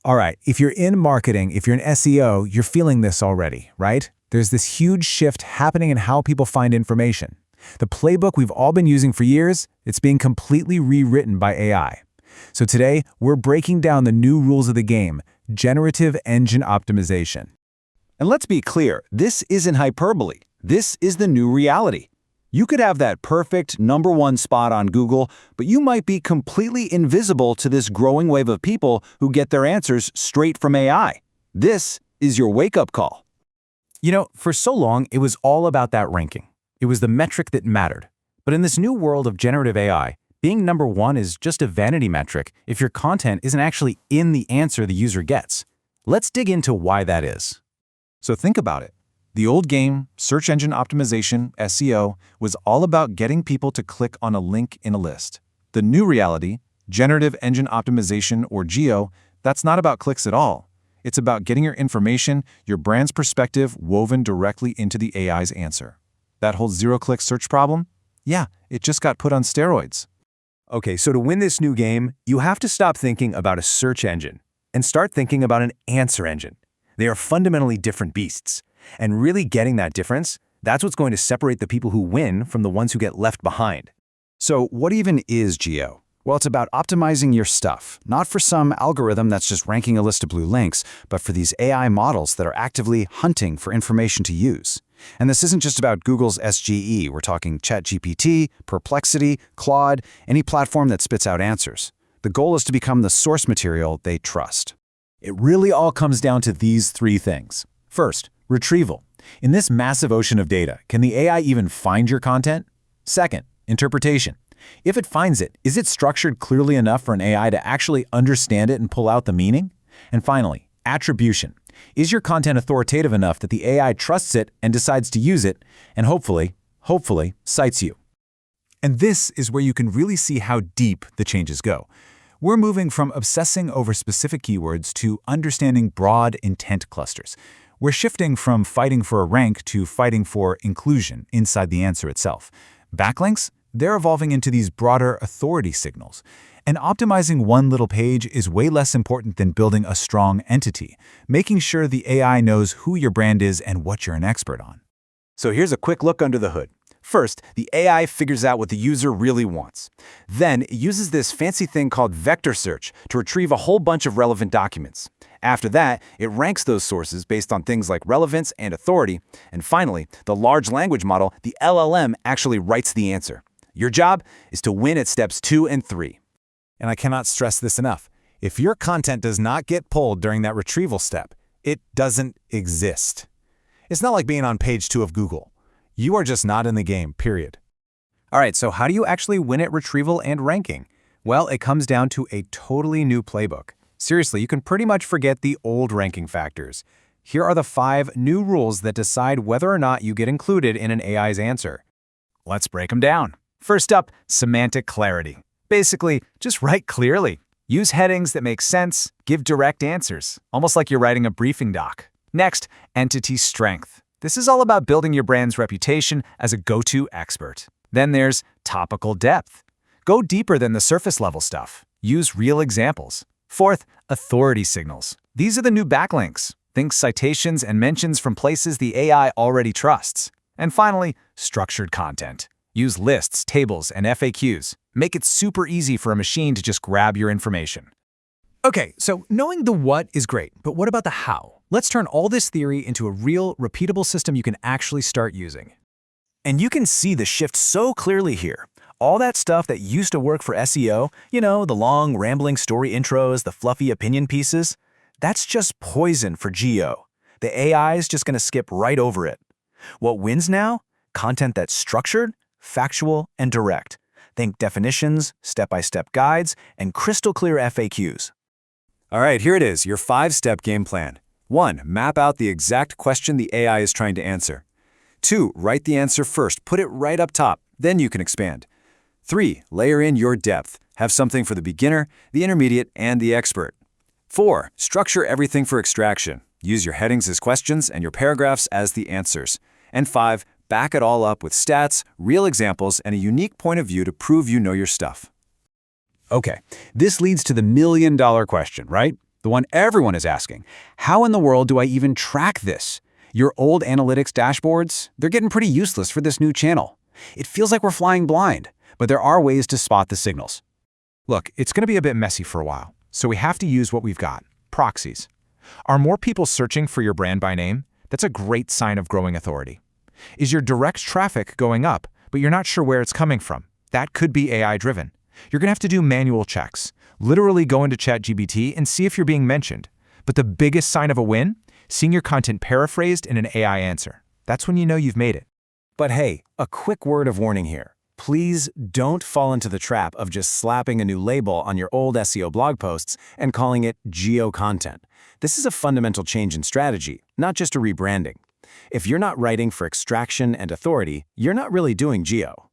All right, if you're in marketing, if you're in SEO, you're feeling this already, right? There's this huge shift happening in how people find information. The playbook we've all been using for years, it's being completely rewritten by AI. So today, we're breaking down the new rules of the game, Generative Engine Optimization. And let's be clear, this isn't hyperbole. This is the new reality. You could have that perfect #1 spot on Google, but you might be completely invisible to this growing wave of people who get their answers straight from AI. This is your wake-up call. You know, for so long, it was all about that ranking. It was the metric that mattered. But in this new world of generative AI, being #1 is just a vanity metric if your content isn't actually in the answer the user gets. Let's dig into why that is. So think about it. The old game, search engine optimization, SEO, was all about getting people to click on a link in a list. The new reality, generative engine optimization or GEO, that's not about clicks at all. It's about getting your information, your brand's perspective woven directly into the AI's answer. That whole zero-click search problem? Yeah, it just got put on steroids. Okay, so to win this new game, you have to stop thinking about a search engine and start thinking about an answer engine. They are fundamentally different beasts. And really getting that difference, that's what's going to separate the people who win from the ones who get left behind. So what even is GEO? Well, it's about optimizing your stuff, not for some algorithm that's just ranking a list of blue links, but for these AI models that are actively hunting for information to use. And this isn't just about Google's SGE. We're talking ChatGPT, Perplexity, Claude, any platform that spits out answers. The goal is to become the source material they trust. It really all comes down to these three things. First, retrieval. In this massive ocean of data, can the AI even find your content? Second, interpretation. If it finds it, is it structured clearly enough for an AI to actually understand it and pull out the meaning? And finally, attribution. Is your content authoritative enough that the AI trusts it and decides to use it, and hopefully, cites you? And this is where you can really see how deep the changes go. We're moving from obsessing over specific keywords to understanding broad intent clusters. We're shifting from fighting for a rank to fighting for inclusion inside the answer itself. Backlinks, they're evolving into these broader authority signals. And optimizing one little page is way less important than building a strong entity, making sure the AI knows who your brand is and what you're an expert on. So here's a quick look under the hood. First, the AI figures out what the user really wants. Then, it uses this fancy thing called vector search to retrieve a whole bunch of relevant documents. After that, it ranks those sources based on things like relevance and authority. And finally, the large language model, the LLM, actually writes the answer. Your job is to win at steps 2 and 3. And I cannot stress this enough. If your content does not get pulled during that retrieval step, it doesn't exist. It's not like being on page 2 of Google. You are just not in the game, period. All right, so how do you actually win at retrieval and ranking? Well, it comes down to a totally new playbook. Seriously, you can pretty much forget the old ranking factors. Here are the 5 new rules that decide whether or not you get included in an AI's answer. Let's break them down. First up, semantic clarity. Basically, just write clearly. Use headings that make sense, give direct answers, almost like you're writing a briefing doc. Next, entity strength. This is all about building your brand's reputation as a go-to expert. Then there's topical depth. Go deeper than the surface-level stuff. Use real examples. Fourth, authority signals. These are the new backlinks. Think citations and mentions from places the AI already trusts. And finally, structured content. Use lists, tables, and FAQs. Make it super easy for a machine to just grab your information. Okay, so knowing the what is great, but what about the how? Let's turn all this theory into a real, repeatable system you can actually start using. And you can see the shift so clearly here. All that stuff that used to work for SEO, you know, the long, rambling story intros, the fluffy opinion pieces, that's just poison for GEO. The AI is just going to skip right over it. What wins now? Content that's structured, factual, and direct. Think definitions, step-by-step guides, and crystal-clear FAQs. All right, here it is, your 5-step game plan. 1. Map out the exact question the AI is trying to answer. 2. Write the answer first, put it right up top, then you can expand. 3. Layer in your depth. Have something for the beginner, the intermediate, and the expert. 4. Structure everything for extraction. Use your headings as questions and your paragraphs as the answers. And 5. Back it all up with stats, real examples, and a unique point of view to prove you know your stuff. Okay, this leads to the million-dollar question, right? The one everyone is asking. How in the world do I even track this? Your old analytics dashboards, they're getting pretty useless for this new channel. It feels like we're flying blind, but there are ways to spot the signals. Look, it's going to be a bit messy for a while, so we have to use what we've got, proxies. Are more people searching for your brand by name? That's a great sign of growing authority. Is your direct traffic going up, but you're not sure where it's coming from? That could be AI-driven. You're going to have to do manual checks, literally go into ChatGPT and see if you're being mentioned. But the biggest sign of a win? Seeing your content paraphrased in an AI answer. That's when you know you've made it. But hey, a quick word of warning here. Please don't fall into the trap of just slapping a new label on your old SEO blog posts and calling it GEO content. This is a fundamental change in strategy, not just a rebranding. If you're not writing for extraction and authority, you're not really doing GEO.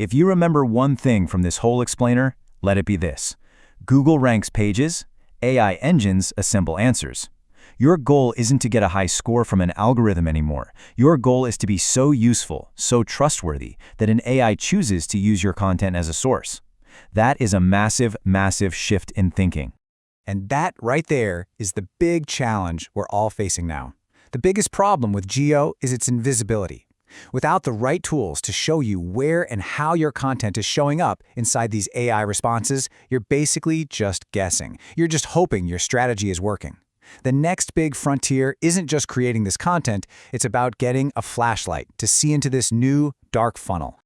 If you remember one thing from this whole explainer, let it be this. Google ranks pages, AI engines assemble answers. Your goal isn't to get a high score from an algorithm anymore. Your goal is to be so useful, so trustworthy, that an AI chooses to use your content as a source. That is a massive, massive shift in thinking. And that right there is the big challenge we're all facing now. The biggest problem with GEO is its invisibility. Without the right tools to show you where and how your content is showing up inside these AI responses, you're basically just guessing. You're just hoping your strategy is working. The next big frontier isn't just creating this content, it's about getting a flashlight to see into this new, dark funnel.